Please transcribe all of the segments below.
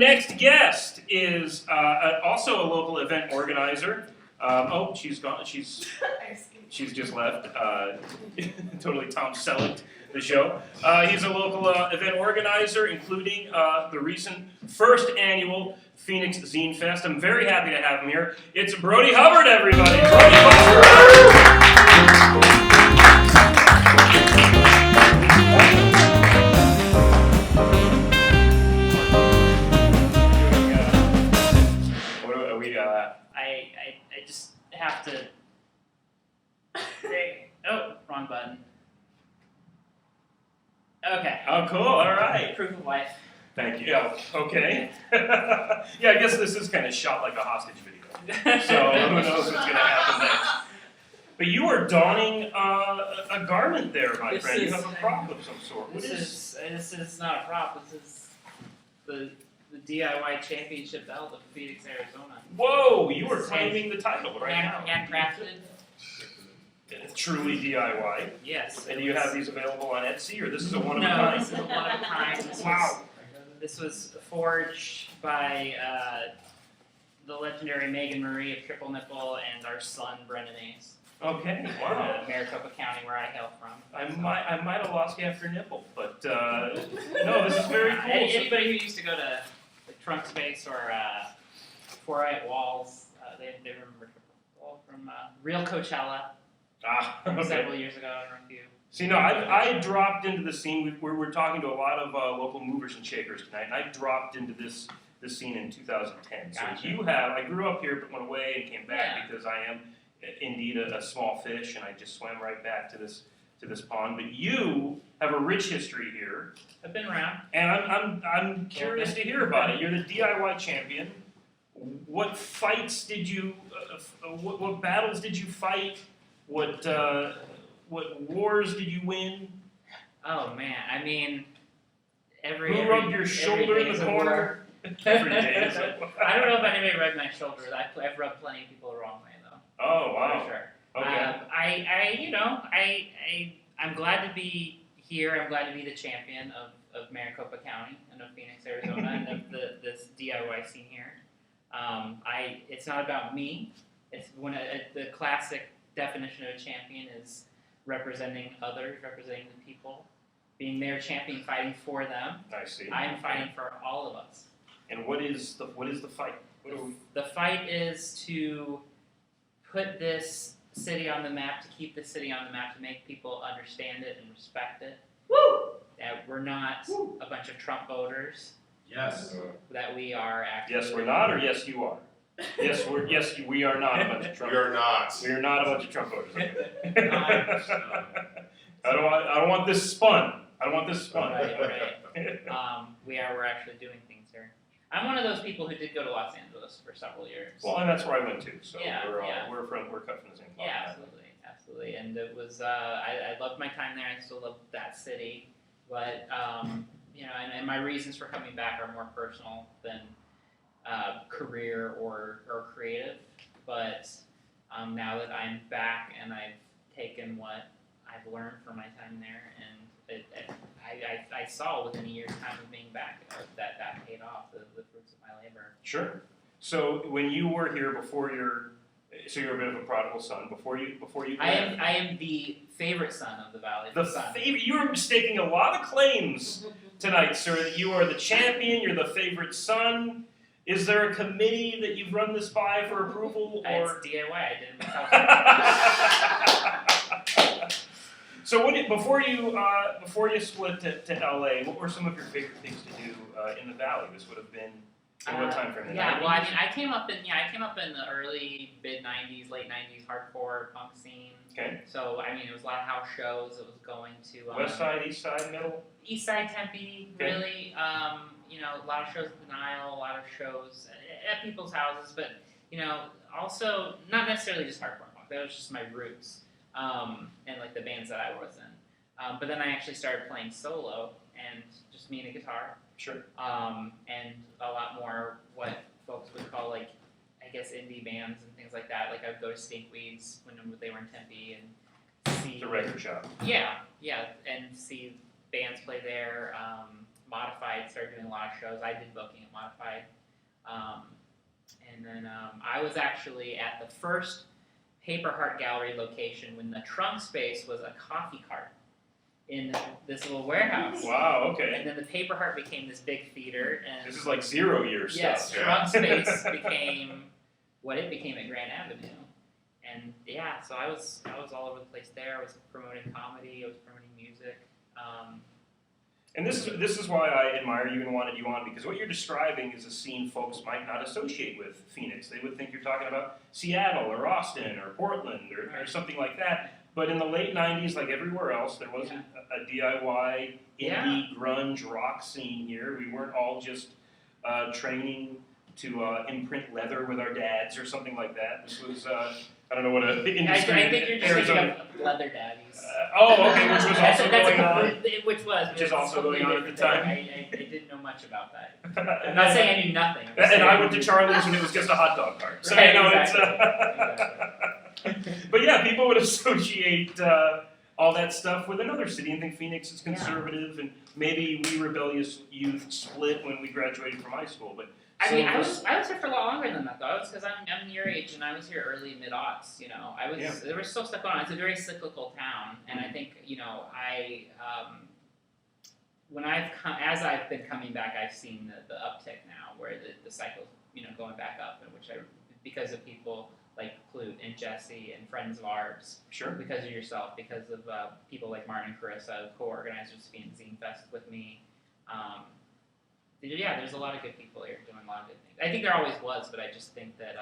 next guest is also a local event organizer. Oh, she's gone. She's just left. Totally Tom Selleck the show. He's a local event organizer, including the recent first annual Phoenix Zine Fest. I'm very happy to have him here. It's Brody Hubbard, everybody. Brody Hubbard. I just have to. Oh, wrong button. Okay. Oh, cool. All right. Proof of life. Thank you. Yeah, okay. Yeah, I guess this is kind of shot like a hostage video. So who knows what's going to happen next. But you are donning a garment there, my friend. You have a prop of some sort. This is not a prop. This is the DIY championship belt of Phoenix, Arizona. Whoa, you are claiming the title right now. Handcrafted. Truly DIY. Yes. And do you have these available on Etsy, or this is a one-of-a-kind? No, this is a one-of-a-kind. Wow. This was forged by the legendary Megan Marie of Triple Nipple and our son Brendan Ace. Okay, wow. Maricopa County, where I hail from. I might have lost you after nipple, but no, this is very cool. Anybody who used to go to like, Trunk Space or 4-8 Walls, they remember Triple from Real Coachella Okay. several years ago. I don't know if you. See, no, I dropped into the scene. We're talking to a lot of local movers and shakers tonight, and I dropped into this scene in 2010. So Gotcha. I grew up here, but went away and came back because I am indeed a small fish, and I just swam right back to this pond. But you have a rich history here. I've been around. And I'm curious to hear about it. You're the DIY champion. What fights did you? What battles did you fight? What wars did you win? Oh man, I mean, Who rubbed your shoulder in the corner? Every day. I don't know if anybody rubbed my shoulder. I've rubbed plenty of people the wrong way though. Oh wow. For sure. Okay. I'm glad to be here. I'm glad to be the champion of Maricopa County and of Phoenix, Arizona, and of this DIY scene here. It's not about me. It's the classic definition of a champion is representing others, representing the people, being their champion, fighting for them. I see. I'm fighting for all of us. And what is the fight? The fight is to put this city on the map, to keep the city on the map, to make people understand it and respect it. Woo! That we're not a bunch of Trump voters. Yes. That we are actually. Yes, we're not, or yes, you are. We are not a bunch of Trump. We are not. We are not a bunch of Trump voters. Okay. I don't want this spun. Right. We're actually doing things here. I'm one of those people who did go to Los Angeles for several years. Well, and that's where I went to. So Yeah, we're cut from the same cloth. Yeah, absolutely. And it was I loved my time there. I still love that city, but and my reasons for coming back are more personal than career or creative. But now that I'm back and I've taken what I've learned from my time there, and I saw within a year's time of being back that paid off the fruits of my labor. Sure. So when you were here so you're a bit of a prodigal son before you. I am the favorite son of the Valley. You are staking a lot of claims tonight, sir. That you are the champion. You're the favorite son. Is there a committee that you've run this by for approval? Or it's DIY. I did it myself. So before you split to LA, what were some of your favorite things to do in the Valley? This would have been in what time frame? I came up in the early mid '90s, late '90s hardcore punk scene. Okay. So it was a lot of house shows. It was going to West Side, East Side, Middle. East Side, Tempe, okay. Really. A lot of shows at the Nile, a lot of shows at people's houses, but also not necessarily just hardcore punk. That was just my roots. And like the bands that I was in. But then I actually started playing solo and just me and a guitar. Sure. And a lot more what folks would call like, I guess, indie bands and things like that. Like I'd go to Stinkweeds when they were in Tempe and see The record shop. Yeah, and see bands play there. Modified started doing a lot of shows. I did booking at Modified. And then I was actually at the first Paper Heart Gallery location when the trunk space was a coffee cart in this little warehouse. Wow, okay. And then the Paper Heart became this big theater. And This is like 0 year yes, stuff. trunk space became what it became at Grand Avenue. And yeah, so I was all over the place there. I was promoting comedy. I was promoting music. And this is why I admire you and wanted you on, because what you're describing is a scene folks might not associate with Phoenix. They would think you're talking about Seattle or Austin or Portland or something like that. But in the late 90s, like everywhere else, there wasn't a DIY, indie, grunge, rock scene here. We weren't all just training to imprint leather with our dads or something like that. This was, I don't know what an industry I think you're just thinking of leather daddies. Okay, which was also going on. Which is also going on at the time. I didn't know much about that. I'm not saying I knew nothing. And I went to Charlie's when it was just a hot dog cart. So, right, you know, exactly. it's... But yeah, people would associate all that stuff with another city and think Phoenix is conservative, and maybe we rebellious youth split when we graduated from high school. But I mean, I was here for a lot longer than that, though. Because I'm your age, and I was here early mid-aughts. You know, there was still stuff going on. It's a very cyclical town, and I think as I've been coming back, I've seen the uptick now, where the cycle's going back up, and because of people like Clute and Jesse and friends of ours. Sure. Because of yourself, because of people like Martin and Carissa, co-organizers of Zine Fest with me. Yeah, there's a lot of good people here doing a lot of good things. I think there always was, but I just think that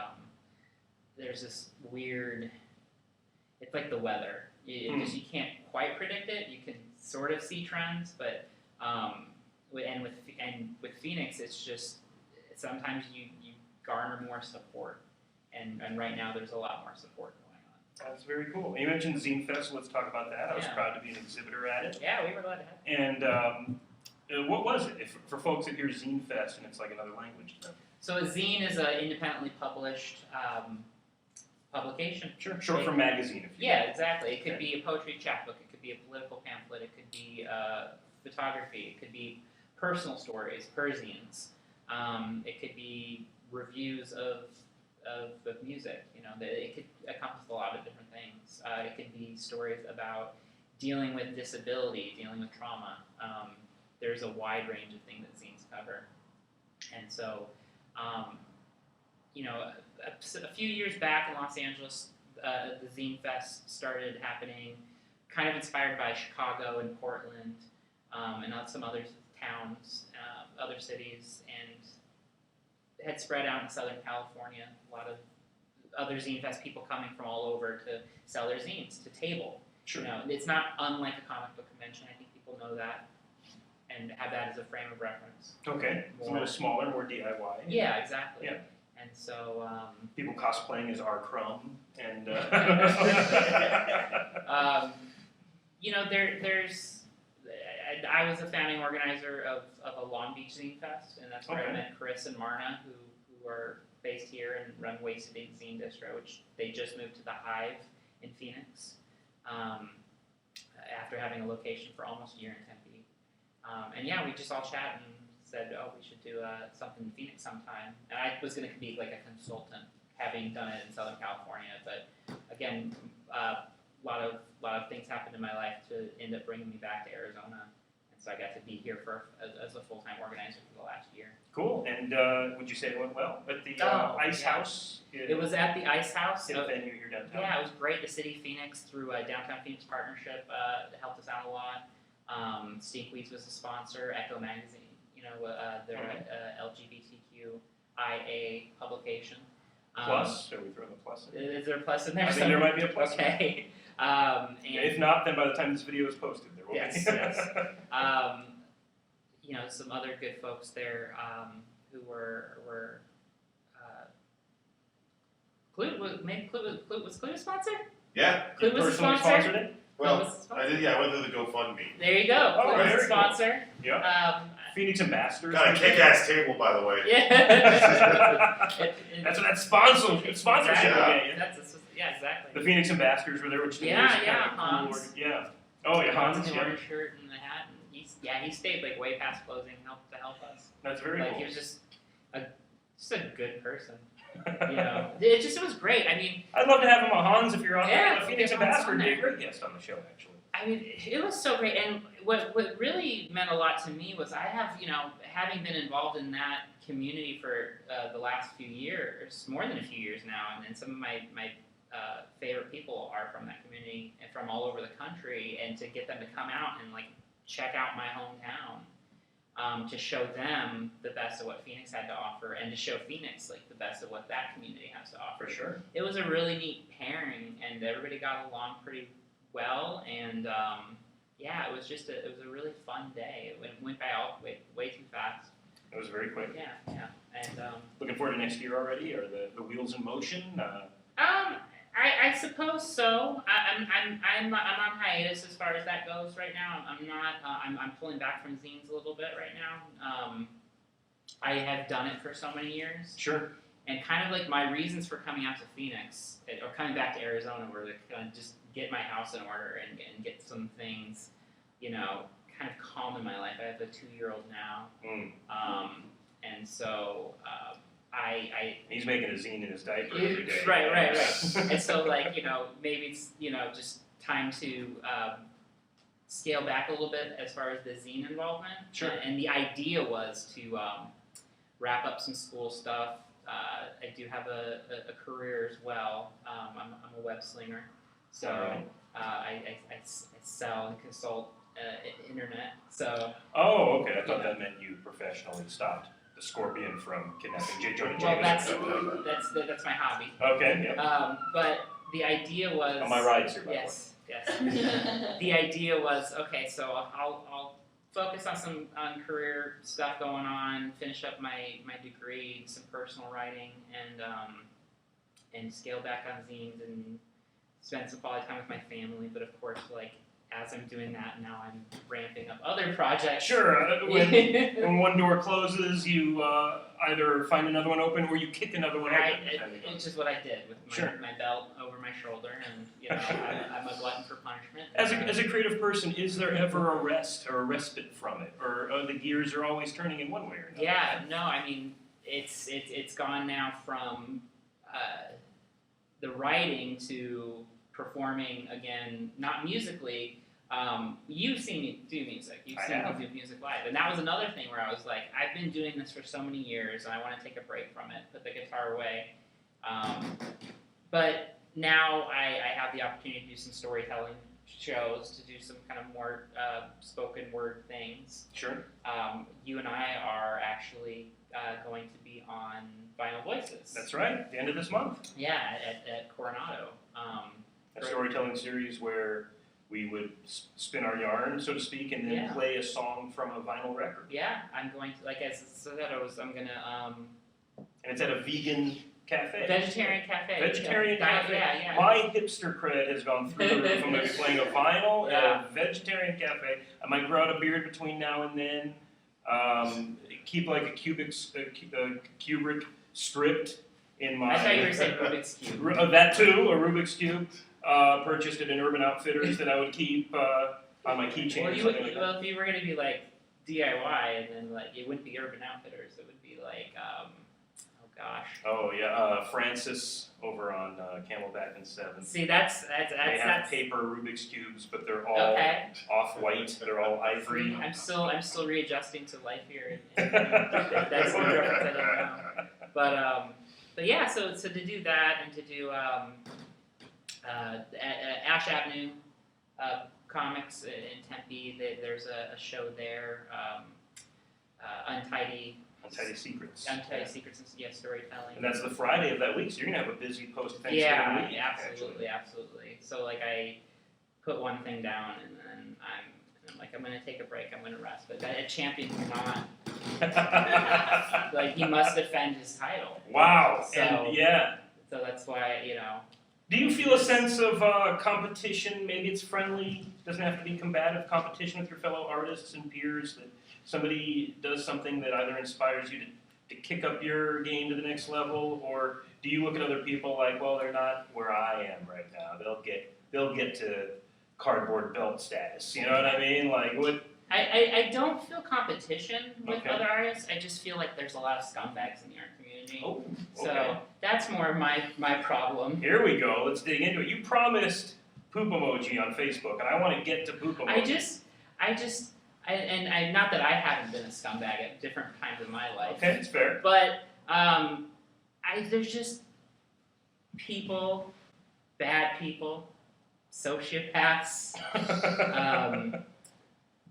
there's this weird. It's like the weather. You can't quite predict it. You can sort of see trends, but with Phoenix, it's just sometimes you garner more support, and right now there's a lot more support going on. That's very cool. You mentioned Zine Fest. Let's talk about that. I was proud to be an exhibitor at it. Yeah, we were glad to have it. And what was it? For folks that hear Zine Fest and it's like another language. So a zine is an independently published publication. Sure. Short for magazine. Yeah, exactly. It could be a poetry chapbook. It could be a political pamphlet. It could be photography. It could be personal stories, perzines. It could be reviews of music. It could encompass a lot of different things. It could be stories about dealing with disability, dealing with trauma. There's a wide range of things that zines cover. And so, a few years back in Los Angeles, the Zine Fest started happening, kind of inspired by Chicago and Portland, and some other towns, other cities, and it had spread out in Southern California. A lot of other Zine Fest people coming from all over to sell their zines, to table. Sure. It's not unlike a comic book convention. I think people know that and have that as a frame of reference. Okay. It's a little smaller, more DIY. Yeah, exactly. Yeah. And so... people cosplaying as R. Crumb and... there's... I was a founding organizer of a Long Beach Zine Fest, and that's where I met Chris and Marna, who are based here and run Wasted Ink Zine Distro, which they just moved to the Hive in Phoenix after having a location for almost a year in Tempe. We just all chat and said, we should do something in Phoenix sometime. And I was going to be like a consultant, having done it in Southern California. But again, a lot of things happened in my life to end up bringing me back to Arizona. And so I got to be here as a full-time organizer for the last year. Cool. And would you say it went well at the Ice House? It was at the Ice House. In a venue here downtown. Yeah, it was great. The City of Phoenix, through Downtown Phoenix Partnership, helped us out a lot. Stinkweeds was a sponsor. Echo Magazine, they're LGBTQIA publication. Plus? Are we throwing the plus in? Is there a plus in there? I think there might be a plus. Okay. If not, then by the time this video is posted, there will be. Yes. Some other good folks there who were Clute was Clute a sponsor? Yeah. Clute was a sponsor? Sponsored it? Well, I did. Yeah, I went through the GoFundMe. There you go. Oh, Clute was a very sponsor. Cool. Yeah. Phoenix Ambassadors. Got a kick-ass table, by the way. Yeah. That's what that sponsorship will get you. Yeah, exactly. The Phoenix Ambassadors were there, which Yeah. Hans. Hans. Yeah. Oh, yeah, Hans. in the Yeah. orange shirt and the hat, and he stayed like way past closing to help us. That's very Like cool. he was just a good person. You know, it was great. I mean, I'd love to have him on Hans if you're on Yeah, the Phoenix if Hans Ambassador. on Be a there. great guest on the show, actually. I mean, it was so great, and what really meant a lot to me was I have, having been involved in that community for the last few years, more than a few years now, and some of my favorite people are from that community and from all over the country, and to get them to come out and like check out my hometown, to show them the best of what Phoenix had to offer, and to show Phoenix like the best of what that community has to offer. For sure. It was a really neat pairing, and everybody got along pretty well, and it was just it was a really fun day. It went by way too fast. It was very quick. Yeah, and Looking forward to next year already. Are the wheels in motion? I suppose so. I'm on hiatus as far as that goes right now. I'm not. I'm pulling back from zines a little bit right now. I have done it for so many years. Sure. And kind of like my reasons for coming out to Phoenix or coming back to Arizona were to kind of just get my house in order and get some things, kind of calm in my life. I have a 2-year-old now, and so He's making a zine in his diaper every day. Right. And so maybe it's just time to scale back a little bit as far as the zine involvement. Sure. And the idea was to wrap up some school stuff. I do have a career as well. I'm a web slinger, so Alright. I sell and consult internet. So Okay. I thought that meant you professionally stopped the scorpion from kidnapping J. Jonah well, Jameson. that's my hobby. Okay. Yeah. But the idea was On my rides here, by yes. The idea was okay. So I'll focus on career stuff going on, finish up my degree, some personal writing, and scale back on zines and spend some quality time with my family. But of course, like as I'm doing that now, I'm ramping up other projects. Sure. When one door closes, you either find another one open or you kick another one open. It's just what I did with my belt over my shoulder, and I'm a glutton for punishment. As a creative person, is there ever a rest or a respite from it, or the gears are always turning in one way or another? Yeah, no, I mean it's gone now from the writing to performing again, not musically. You've seen me do music. You've seen me do music live, and that was another thing where I was like, I've been doing this for so many years, and I want to take a break from it, put the guitar away. But now I have the opportunity to do some storytelling shows, to do some kind of more spoken word things. Sure. You and I are actually going to be on Vinyl Voices. That's right. At the end of this month. Yeah, at Coronado. A storytelling series where we would spin our yarn, so to speak, and then play a song from a vinyl record. Yeah, I'm going to, like I said, I'm going to... and it's at a vegan cafe. Vegetarian cafe. Vegetarian cafe. Yeah. My hipster cred has gone through the roof. I'm going to be playing a vinyl at a vegetarian cafe. I might grow out a beard between now and then. Keep like a Kubrick script in my... I thought you were saying Rubik's Cube. That too, a Rubik's Cube. Purchased at an Urban Outfitters that I would keep on my keychain. Well, if you were going to be like DIY, and then like it wouldn't be Urban Outfitters, it would be like, Francis over on Camelback and 7th. See, that's They have paper Rubik's cubes, but they're all off-white. They're all ivory. I'm still readjusting to life here. And that's the reference I didn't know. But yeah, so to do that and to do Ash Avenue Comics in Tempe, there's a show there. Untidy Secrets and storytelling. And that's the Friday of that week, so you're gonna have a busy post-Thanksgiving week. Yeah, absolutely. So like I put one thing down, and then I'm like, I'm gonna take a break. I'm gonna rest. But that champion cannot. Like he must defend his title. Wow. So that's why Do you feel a sense of competition? Maybe it's friendly. Doesn't have to be combative. Competition with your fellow artists and peers. That somebody does something that either inspires you to kick up your game to the next level, or do you look at other people like, well, they're not where I am right now. They'll get to cardboard belt status. You know what I mean? Like, I don't feel competition with Okay. other artists. I just feel like there's a lot of scumbags in the art community. Oh, So okay. that's more my problem. Here we go. Let's dig into it. You promised poop emoji on Facebook, and I want to get to poop emoji. I not that I haven't been a scumbag at different times in my life. Okay, it's fair. But there's just people, bad people, sociopaths,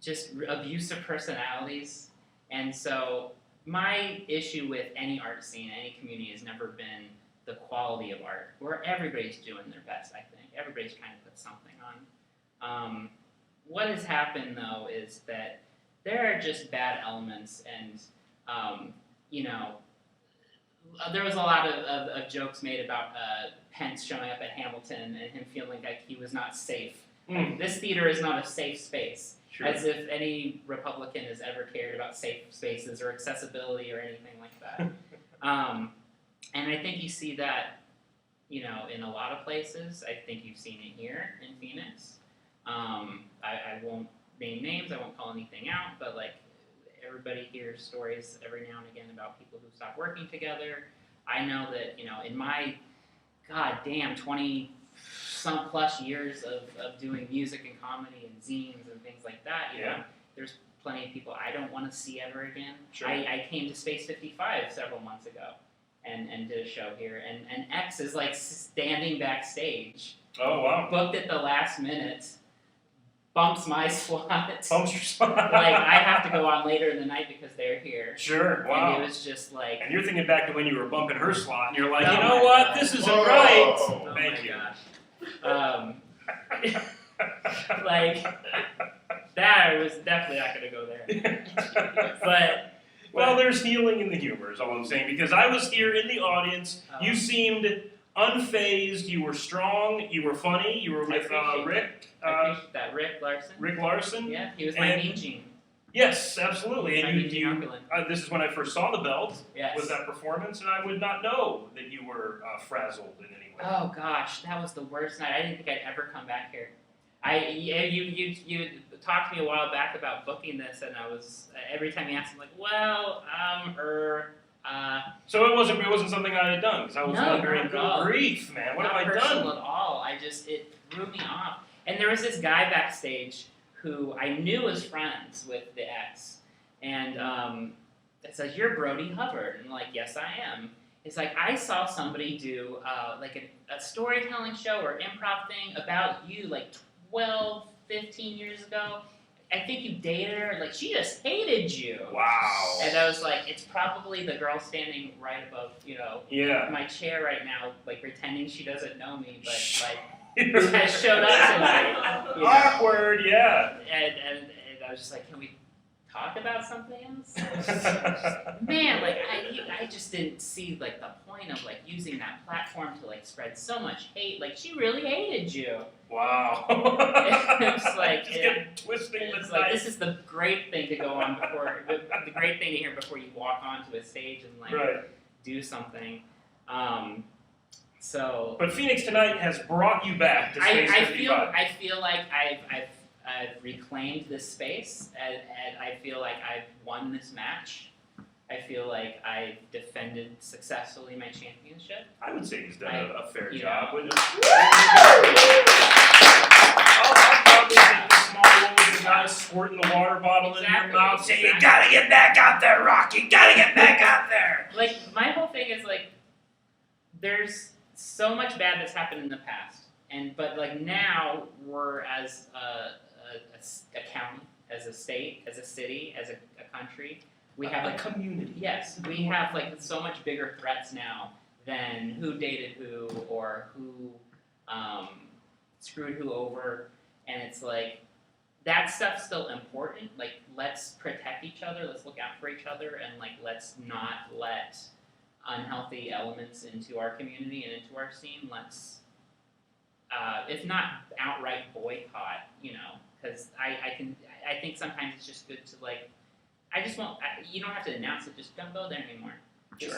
just abusive personalities, and so my issue with any art scene, any community, has never been the quality of art, where everybody's doing their best. I think everybody's trying to put something on. What has happened though is that there are just bad elements, and there was a lot of jokes made about Pence showing up at Hamilton and him feeling like he was not safe. Like, this theater is not a safe space. Sure. As if any Republican has ever cared about safe spaces or accessibility or anything like that. And I think you see that, in a lot of places. I think you've seen it here in Phoenix. I won't name names, I won't call anything out, but like everybody hears stories every now and again about people who stop working together. I know that, in my goddamn 20 some plus years of doing music and comedy and zines and things like that, you know, there's plenty of people I don't want to see ever again. Sure. I came to Space 55 several months ago and did a show here, and X is like standing backstage, Oh, wow. booked at the last minute, bumps my slot. Bumps your spot. Like, I have to go on later in the night because they're here. Sure, wow. And it was just like, And you're thinking back to when you were bumping her slot, and you're like, Oh you know my what, God. this isn't Whoa. right. Oh Thank you. gosh. Like, that I was definitely not going to go there. But Well, there's healing in the humor, is all I'm saying, because I was here in the audience. You seemed unfazed. You were strong. You were funny. You were with Rick. I appreciate that. Rick Larson. Rick Larson. Yeah, he was my And- Mean Gene. Yes, absolutely. My And Mean Gene Opulent. this is when I first saw the belt. Yes. Was that performance, and I would not know that you were frazzled in any way. Oh gosh, that was the worst night. I didn't think I'd ever come back here. You talked to me a while back about booking this, and I was every time you asked, I'm like, well, So it wasn't something I had done, because I was No, wondering, not at all. good grief, man, what have I not personal done? at all. It threw me off. And there was this guy backstage who I knew was friends with the ex, and it says, "You're Brody Hubbard," and I'm like, "Yes, I am." It's like, I saw somebody do like a storytelling show or improv thing about you like 12, 15 years ago. I think you dated her. Like, she just hated you. Wow. And I was like, it's probably the girl standing right above, Yeah. my chair right now, like pretending she doesn't know me, but Shh. like has showed up tonight. You know? Awkward, yeah. And I was just like, can we talk about something else? Man, like I just didn't see like the point of like using that platform to like spread so much hate. Like, she really hated you. Wow. It's like Just get twisting it's the like, knife. this is the great thing to go on before the great thing to hear before you walk onto a stage and like Right. do something. So But Phoenix Tonight has brought you back to Space I 55. feel like I've reclaimed this space, and I feel like I've won this match. I feel like I've defended successfully my championship. I would say he's done a fair you job. know. Wouldn't All I thought was that the small one was the guy squirting the water bottle in your Exactly, mouth saying, you exactly. gotta get back out there, Rock, you gotta get back out there. Like, my whole thing is like, there's so much bad that's happened in the past, but like now we're as a county, as a state, as a city, as a country. We have a like community. Yes, we have like so much bigger threats now than who dated who or who screwed who over, and it's like that stuff's still important. Like, let's protect each other, let's look out for each other, and like let's not let unhealthy elements into our community and into our scene. Let's, if not outright boycott, because I think sometimes it's just good to like. I just won't. You don't have to announce it. Just don't go there anymore.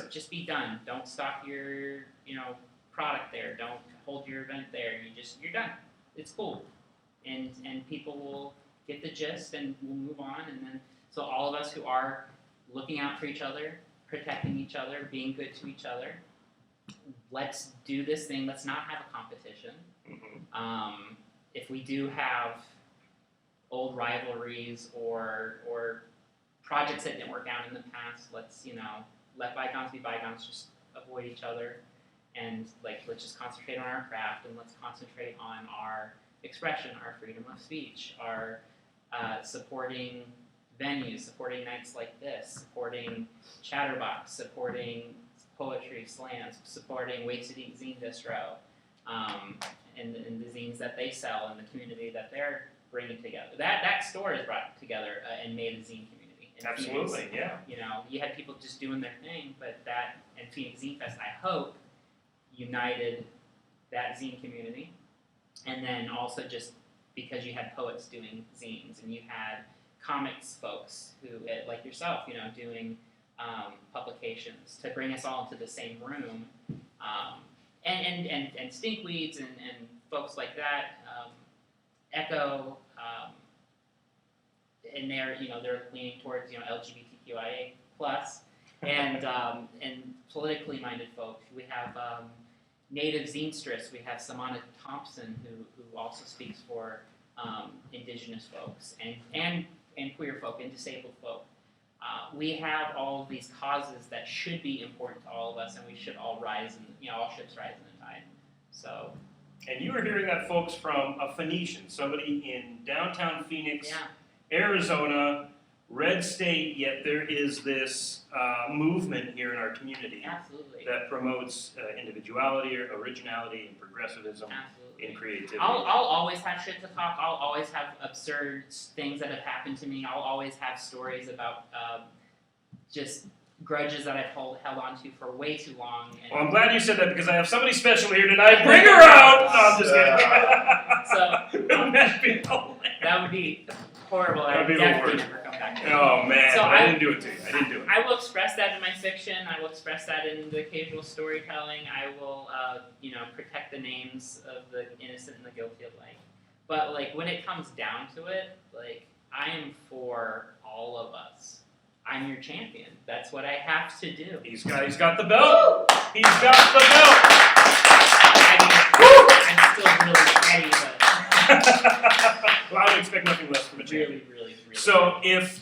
Just be done. Don't stock your product there. Don't hold your event there. You're done. It's cool, and people will get the gist, and we'll move on. And then, so all of us who are looking out for each other, protecting each other, being good to each other, let's do this thing. Let's not have a competition. If we do have old rivalries or projects that didn't work out in the past, let's, let bygones be bygones, just avoid each other, and let's just concentrate on our craft, and let's concentrate on our expression, our freedom of speech, our supporting venues, supporting nights like this, supporting Chatterbox, supporting poetry slams, supporting Wasted Ink Zine Distro, and the zines that they sell and the community that they're bringing together. That store is brought together and made a zine community. In Absolutely, Phoenix. yeah. You had people just doing their thing, but that and Phoenix Zine Fest, I hope, united that zine community. And then also just because you had poets doing zines and you had comics folks who, like yourself, doing publications to bring us all into the same room, and stinkweeds and folks like that, Echo, and they're leaning towards LGBTQIA plus, and politically minded folks. We have Native Zinestress. We have Samana Thompson who also speaks for Indigenous folks and queer folk and disabled folk. We have all of these causes that should be important to all of us, and we should all rise, and all ships rise in the tide. So. And you were hearing that, folks, from a Phoenician, somebody in downtown Phoenix, Arizona, red state, yet there is this movement here in our community Absolutely. that promotes individuality, originality, and progressivism in creativity. I'll always have shit to talk. I'll always have absurd things that have happened to me. I'll always have stories about just grudges that I've held on to for way too long. And Well, I'm glad you said that because I have somebody special here tonight. Bring her out! No, I'm just kidding. That would be horrible. That'd be the definitely worst. never come back. Oh man, So I didn't do it to you. I didn't do it. I will express that in my fiction. I will express that in the occasional storytelling. I will, protect the names of the innocent and the guilty alike. But when it comes down to it, I am for all of us. I'm your champion. That's what I have to do. He's got the belt. He's got the belt. I'm still really petty, but Well, I would expect nothing less from a champion. really. So, if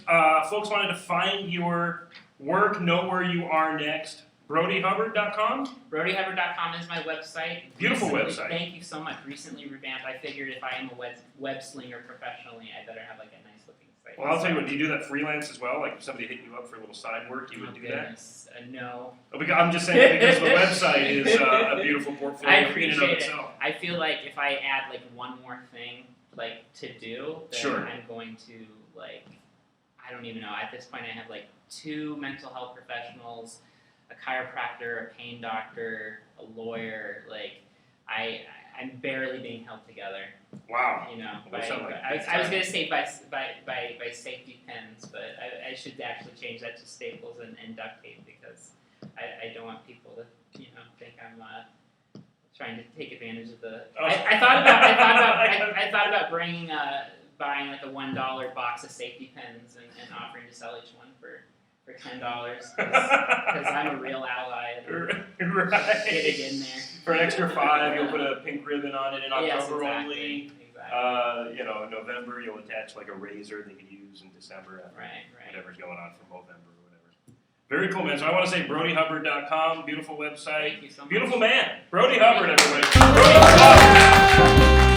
folks wanted to find your work, know where you are next, BrodyHubbard.com? BrodyHubbard.com is my website. Beautiful website. Thank you so much. Recently revamped. I figured if I am a web slinger professionally, I better have a nice looking site. Well, I'll tell you what, do you do that freelance as well? Like if somebody hit you up for a little side work, you would do Goodness. No. that? I'm just saying because the website is a beautiful portfolio I in and of appreciate it. itself. I feel like if I add one more thing to do, then Sure. I'm going to I don't even know. At this point, I have 2 mental health professionals, a chiropractor, a pain doctor, a lawyer. I'm barely being held together. Wow. By, Those sound like I was big gonna say by safety pins, but I should actually change that to staples and duct tape because I don't want people to think I'm trying to take advantage of the. Oh. I thought about buying a $1 box of safety pins and offering to sell each one for $10 because I'm a real ally and Right. get it in there. For an extra $5, you'll put a pink ribbon on it in October Yes, exactly. only. Exactly. In November, you'll attach a razor they could use in December after Right. whatever's going on for November or whatever. Very cool, man. So I want to say BrodyHubbard.com, beautiful website. Thank you so much. Beautiful man. Brody Hubbard, everybody. Brody Hubbard.